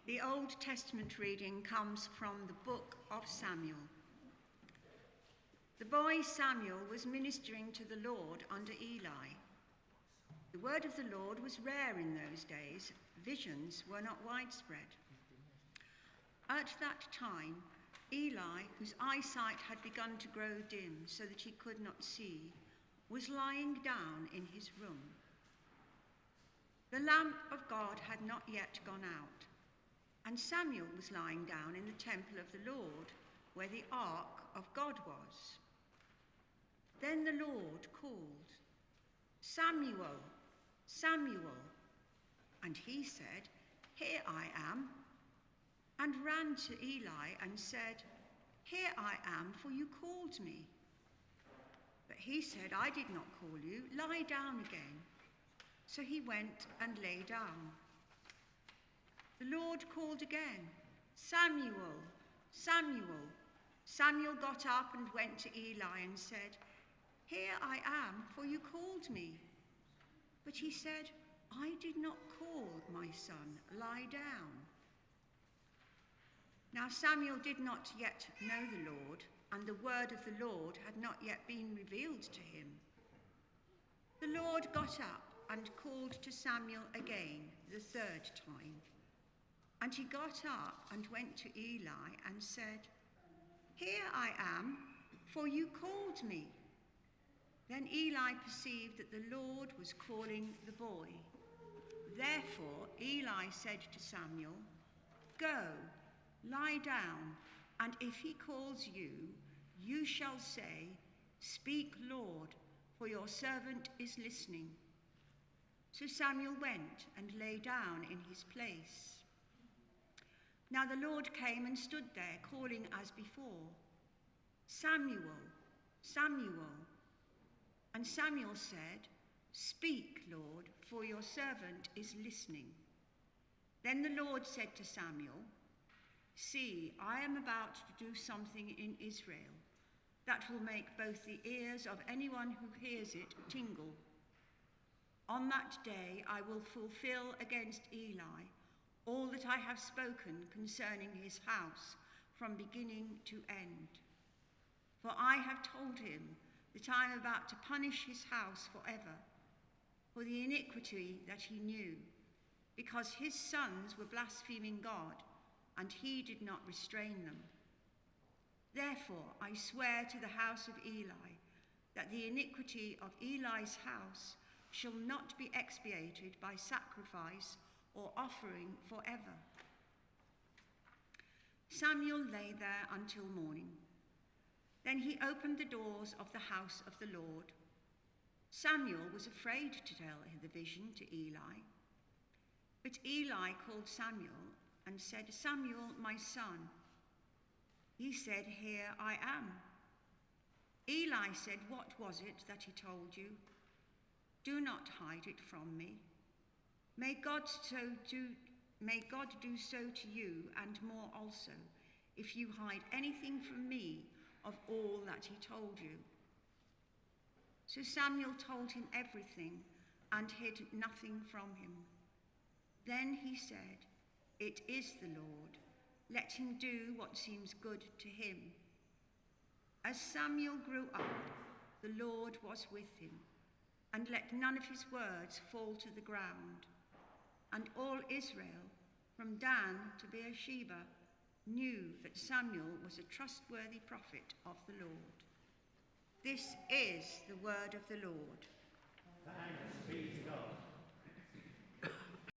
The Old Testament reading comes from the book of Samuel. The boy Samuel was ministering to the Lord under Eli. The word of the Lord was rare in those days. Visions were not widespread. At that time, Eli, whose eyesight had begun to grow dim so that he could not see, was lying down in his room. The lamp of God had not yet gone out, and Samuel was lying down in the temple of the Lord, where the ark of God was. Then the Lord called, "Samuel, Samuel." And he said, "Here I am," and ran to Eli and said, "Here I am, for you called me." But he said, "I did not call you. Lie down again." So he went and lay down. The Lord called again, "Samuel, Samuel." Samuel got up and went to Eli and said, "Here I am, for you called me." But he said, "I did not call, my son. Lie down." Now Samuel did not yet know the Lord, and the word of the Lord had not yet been revealed to him. The Lord got up and called to Samuel again the third time. And he got up and went to Eli and said, "Here I am, for you called me." Then Eli perceived that the Lord was calling the boy. Therefore Eli said to Samuel, "Go, lie down, and if he calls you, you shall say, 'Speak, Lord, for your servant is listening.'" So Samuel went and lay down in his place. Now the Lord came and stood there, calling as before, "Samuel, Samuel." And Samuel said, "Speak, Lord, for your servant is listening." Then the Lord said to Samuel, "See, I am about to do something in Israel that will make both the ears of anyone who hears it tingle. On that day I will fulfill against Eli all that I have spoken concerning his house from beginning to end. For I have told him that I am about to punish his house forever for the iniquity that he knew, because his sons were blaspheming God, and he did not restrain them. Therefore I swear to the house of Eli that the iniquity of Eli's house shall not be expiated by sacrifice or offering forever." Samuel lay there until morning. Then he opened the doors of the house of the Lord. Samuel was afraid to tell the vision to Eli. But Eli called Samuel and said, "Samuel, my son." He said, "Here I am." Eli said, "What was it that he told you? Do not hide it from me. May God do so to you and more also, if you hide anything from me of all that he told you." So Samuel told him everything and hid nothing from him. Then he said, "It is the Lord. Let him do what seems good to him." As Samuel grew up, the Lord was with him, and let none of his words fall to the ground. And all Israel, from Dan to Beersheba, knew that Samuel was a trustworthy prophet of the Lord. This is the word of the Lord. Thanks be to God.